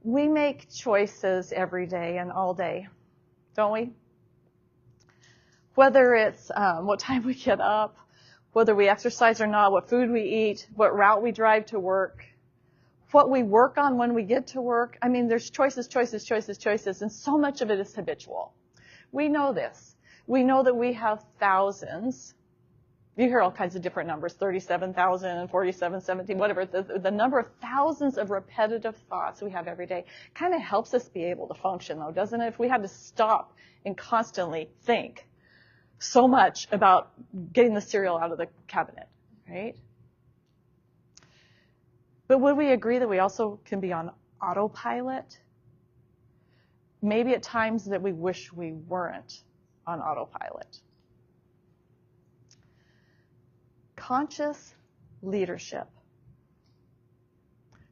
We make choices every day and all day, don't we? Whether it's what time we get up, whether we exercise or not, what food we eat, what route we drive to work, what we work on when we get to work. I mean, there's choices, and so much of it is habitual. We know this. We know that we have thousands. You hear all kinds of different numbers, 37,000, 47, 17, whatever. The number of thousands of repetitive thoughts we have every day kind of helps us be able to function, though, doesn't it? If we had to stop and constantly think so much about getting the cereal out of the cabinet, right? But would we agree that we also can be on autopilot? Maybe at times that we wish we weren't on autopilot. Conscious leadership.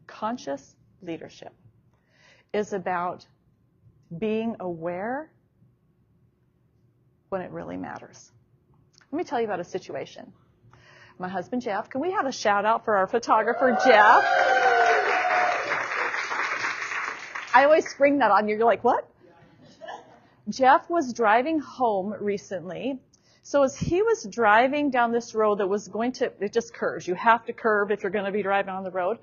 Conscious leadership is about being aware when it really matters. Let me tell you about a situation. My husband, Jeff, can we have a shout out for our photographer, Jeff? I always spring that on you. You're like, what? Jeff was driving home recently. So as he was driving down this road that was it just curves. You have to curve if you're going to be driving on the road.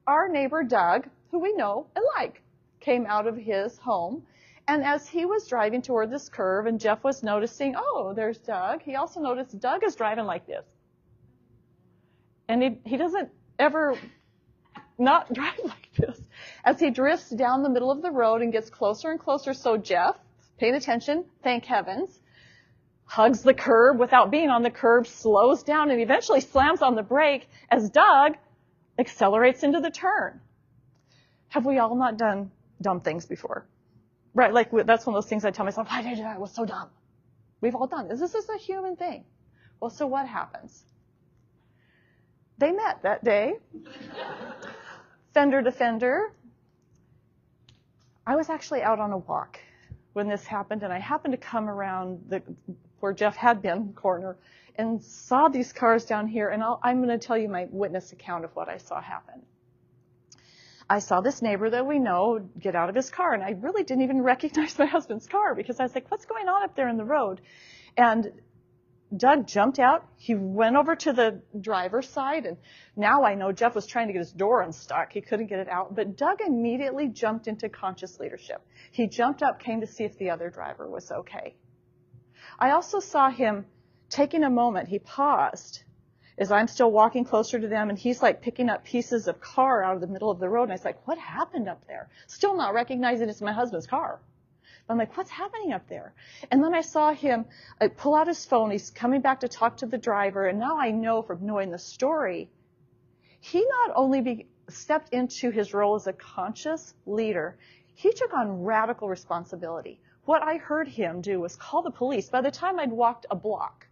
Our neighbor, Doug, who we know and like, came out of his home. And as he was driving toward this curve and Jeff was noticing, oh, there's Doug, he also noticed Doug is driving like this. And he doesn't ever not drive like this. As he drifts down the middle of the road and gets closer and closer, so Jeff, paying attention, thank heavens, hugs the curb without being on the curb, slows down, and eventually slams on the brake as Doug accelerates into the turn. Have we all not done dumb things before? Right, like that's one of those things I tell myself, why did I do that? It was so dumb. We've all done this. This is a human thing. Well, so what happens? They met that day, fender to fender. I was actually out on a walk when this happened, and I happened to come around where Jeff had been, corner, and saw these cars down here, and I'm going to tell you my witness account of what I saw happen. I saw this neighbor that we know get out of his car, and I really didn't even recognize my husband's car because I was like, what's going on up there in the road? And Doug jumped out. He went over to the driver's side, and now I know Jeff was trying to get his door unstuck. He couldn't get it out, but Doug immediately jumped into conscious leadership. He jumped up, came to see if the other driver was okay. I also saw him taking a moment. He paused as I'm still walking closer to them, and he's like picking up pieces of car out of the middle of the road, and I was like, what happened up there? Still not recognizing it's my husband's car. I'm like, what's happening up there? And then I saw him pull out his phone. He's coming back to talk to the driver. And now I know from knowing the story, he not only stepped into his role as a conscious leader, he took on radical responsibility. What I heard him do was call the police. By the time I'd walked a block,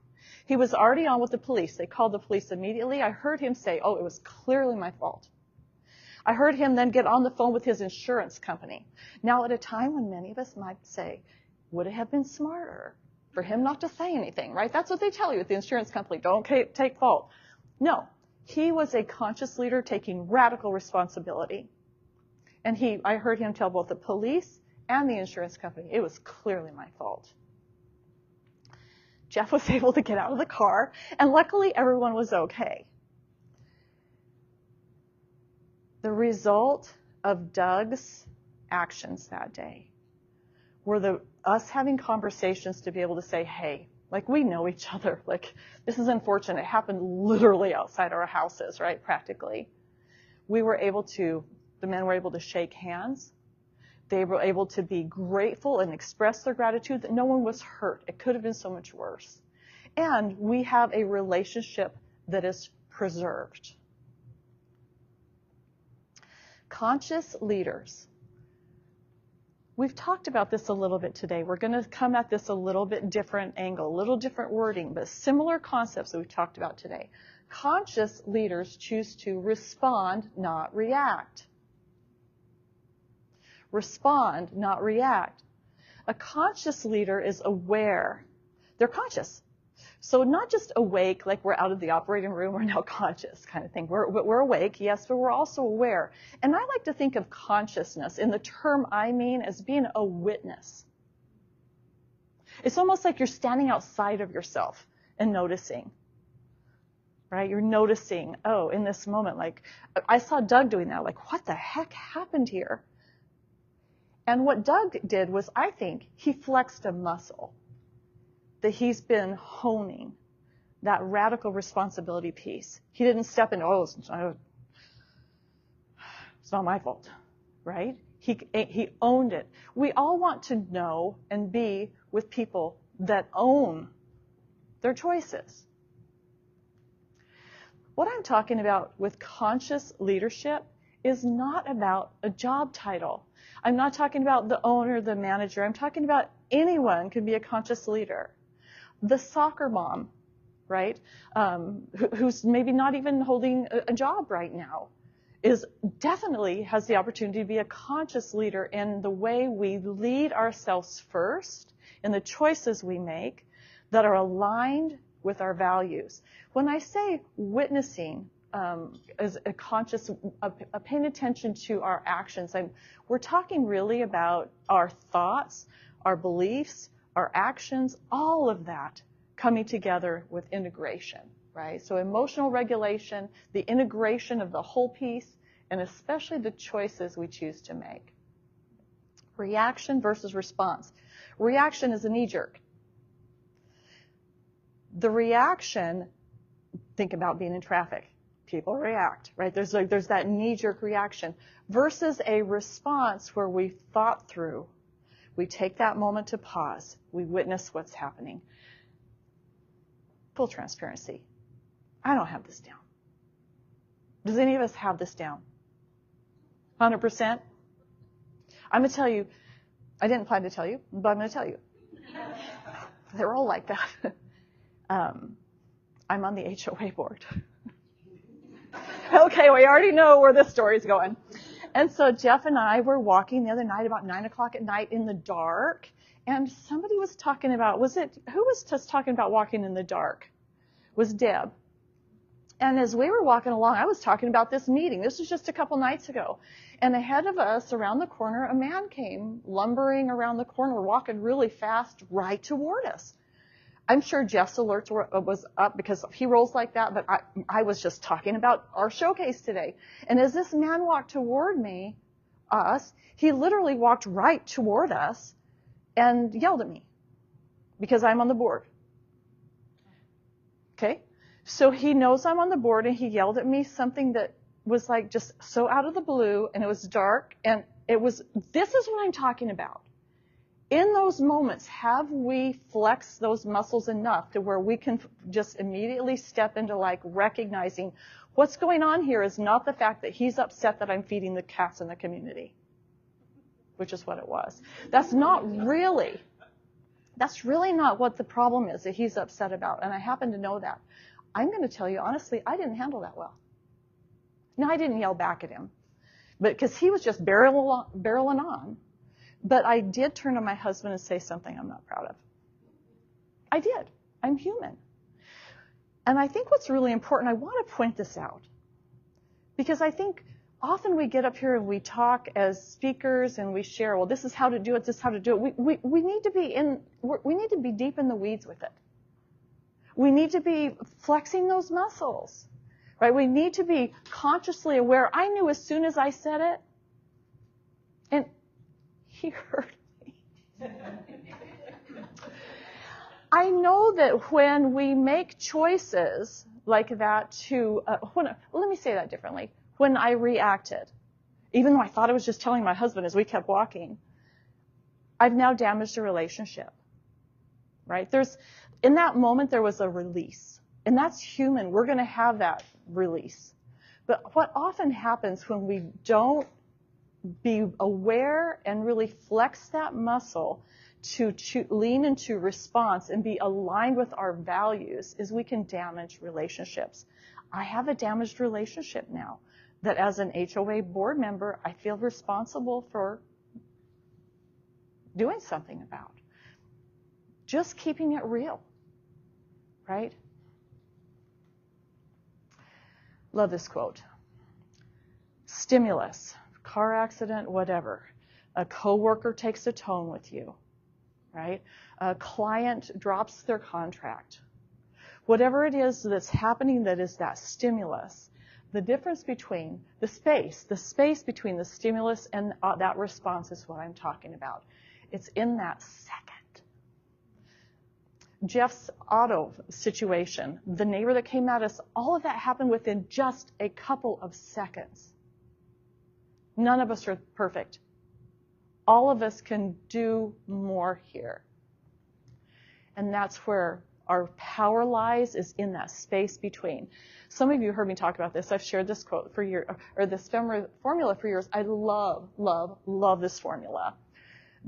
he was already on with the police. They called the police immediately. I heard him say, oh, it was clearly my fault. I heard him then get on the phone with his insurance company. Now, at a time when many of us might say, would it have been smarter for him not to say anything, right? That's what they tell you at the insurance company. Don't take fault. No, he was a conscious leader taking radical responsibility. And I heard him tell both the police and the insurance company, it was clearly my fault. Jeff was able to get out of the car, and luckily everyone was okay. The result of Doug's actions that day were us having conversations to be able to say, hey, like we know each other. Like this is unfortunate. It happened literally outside our houses, right? Practically. The men were able to shake hands. They were able to be grateful and express their gratitude that no one was hurt. It could have been so much worse. And we have a relationship that is preserved. Conscious leaders. We've talked about this a little bit today. We're going to come at this a little bit different angle, a little different wording, but similar concepts that we've talked about today. Conscious leaders choose to respond, not react. Respond, not react. A conscious leader is aware. They're conscious. So not just awake, like we're out of the operating room, we're now conscious kind of thing. We're awake, yes, but we're also aware. And I like to think of consciousness in the term I mean as being a witness. It's almost like you're standing outside of yourself and noticing, right? You're noticing, oh, in this moment, like I saw Doug doing that, like what the heck happened here? And what Doug did was, I think, he flexed a muscle that he's been honing, that radical responsibility piece. He didn't step in, oh, it's not my fault, right? He owned it. We all want to know and be with people that own their choices. What I'm talking about with conscious leadership is not about a job title. I'm not talking about the owner, the manager. I'm talking about anyone can be a conscious leader. The soccer mom, right, who's maybe not even holding a job right now, definitely has the opportunity to be a conscious leader in the way we lead ourselves first, in the choices we make that are aligned with our values. When I say witnessing as a conscious, paying attention to our actions, we're talking really about our thoughts, our beliefs, our actions, all of that coming together with integration, right? So emotional regulation, the integration of the whole piece, and especially the choices we choose to make. Reaction versus response. Reaction is a knee-jerk. The reaction, think about being in traffic. People react, right? There's that knee-jerk reaction versus a response where we thought through. We take that moment to pause. We witness what's happening. Full transparency. I don't have this down. Does any of us have this down? 100%? I'm going to tell you, I didn't plan to tell you, but I'm going to tell you. They're all like that. I'm on the HOA board. Okay, we already know where this story's going. And so Jeff and I were walking the other night about 9 o'clock at night in the dark, and somebody was talking about, who was just talking about walking in the dark? It was Deb. And as we were walking along, I was talking about this meeting. This was just a couple nights ago. And ahead of us, around the corner, a man came lumbering around the corner, walking really fast right toward us. I'm sure Jeff's alerts was up because he rolls like that, but I was just talking about our showcase today. And as this man walked toward us, he literally walked right toward us and yelled at me because I'm on the board. Okay? So he knows I'm on the board, and he yelled at me something that was like just so out of the blue, and it was dark, and this is what I'm talking about. In those moments, have we flexed those muscles enough to where we can just immediately step into like recognizing what's going on here is not the fact that he's upset that I'm feeding the cats in the community, which is what it was. That's really not what the problem is that he's upset about, and I happen to know that. I'm going to tell you, honestly, I didn't handle that well. Now, I didn't yell back at him, but because he was just barreling on. But I did turn to my husband and say something I'm not proud of. I did. I'm human. And I think what's really important, I want to point this out, because I think often we get up here and we talk as speakers and we share, well, this is how to do it, this is how to do it. We need to be deep in the weeds with it. We need to be flexing those muscles, right? We need to be consciously aware. I knew as soon as I said it, and he heard me. I know that when we make choices like that let me say that differently. When I reacted, even though I thought I was just telling my husband as we kept walking, I've now damaged a relationship, right? In that moment, there was a release, and that's human. We're going to have that release. But what often happens when we don't be aware and really flex that muscle to lean into response and be aligned with our values is we can damage relationships. I have a damaged relationship now that as an HOA board member, I feel responsible for doing something about. Just keeping it real, right? Love this quote. Stimulus, car accident, whatever. A coworker takes a tone with you, right? A client drops their contract. Whatever it is that's happening that is that stimulus, the difference between the space between the stimulus and that response is what I'm talking about. It's in that second. Jeff's auto situation, the neighbor that came at us, all of that happened within just a couple of seconds. None of us are perfect. All of us can do more here. And that's where our power lies, is in that space between. Some of you heard me talk about this. I've shared this quote for years, or this formula for years. I love, love, love this formula.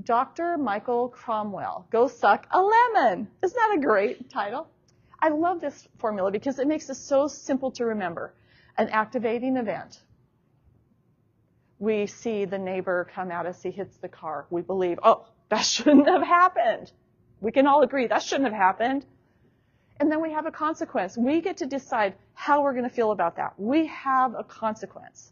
Dr. Michael Cromwell, Go Suck a Lemon. Isn't that a great title? I love this formula because it makes it so simple to remember. An activating event. We see the neighbor come at us, he hits the car. We believe, oh, that shouldn't have happened. We can all agree that shouldn't have happened. And then we have a consequence. We get to decide how we're going to feel about that. We have a consequence.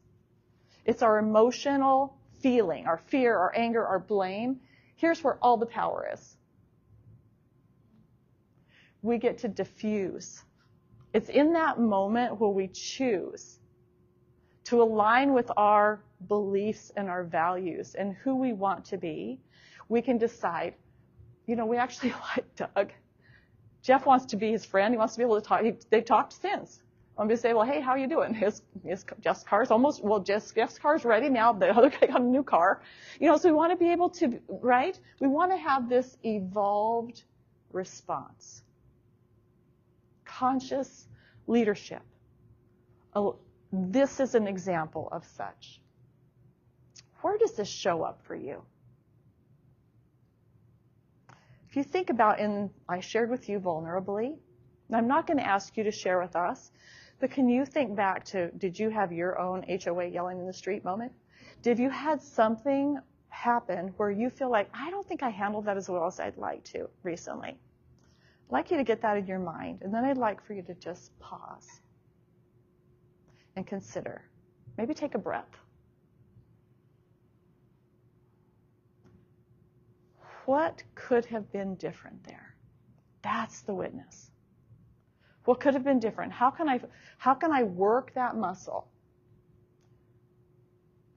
It's our emotional feeling, our fear, our anger, our blame. Here's where all the power is. We get to diffuse. It's in that moment where we choose to align with our beliefs and our values and who we want to be. We can decide, we actually like Doug. Jeff wants to be his friend. He wants to be able to talk. They've talked since. I'm going to say, well, hey, how are you doing? Jeff's car's almost, Jeff's car's ready now. The other guy got a new car. So we want to be able to, right? We want to have this evolved response. Conscious leadership. This is an example of such. Where does this show up for you? If you think about, and I shared with you vulnerably, and I'm not going to ask you to share with us, but can you think back to, did you have your own HOA yelling in the street moment? Did you had something happen where you feel like, I don't think I handled that as well as I'd like to recently? I'd like you to get that in your mind, and then I'd like for you to just pause and consider. Maybe take a breath. What could have been different there? That's the witness. What could have been different? How can I work that muscle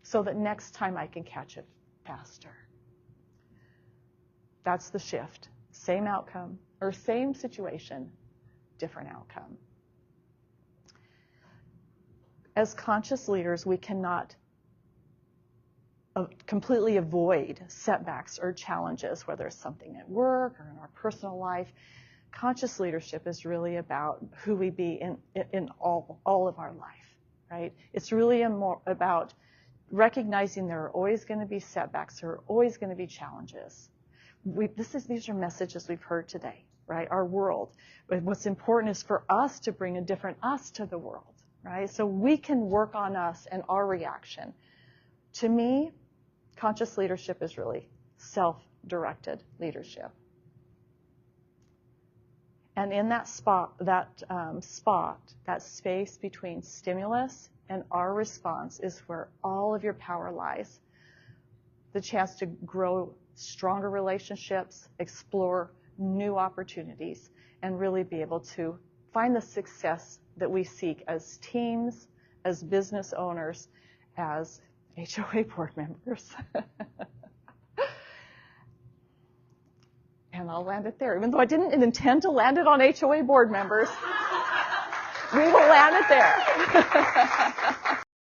so that next time I can catch it faster? That's the shift. Same outcome, or same situation, different outcome. As conscious leaders, we cannot completely avoid setbacks or challenges, whether it's something at work or in our personal life. Conscious leadership is really about who we be in all of our life, right? It's really more about recognizing there are always going to be setbacks, there are always going to be challenges. These are messages we've heard today, right? Our world. But what's important is for us to bring a different us to the world, right? So we can work on us and our reaction. To me, conscious leadership is really self-directed leadership. And in that that space between stimulus and our response is where all of your power lies. The chance to grow stronger relationships, explore new opportunities, and really be able to find the success that we seek as teams, as business owners, as HOA board members. And I'll land it there. Even though I didn't intend to land it on HOA board members, we will land it there.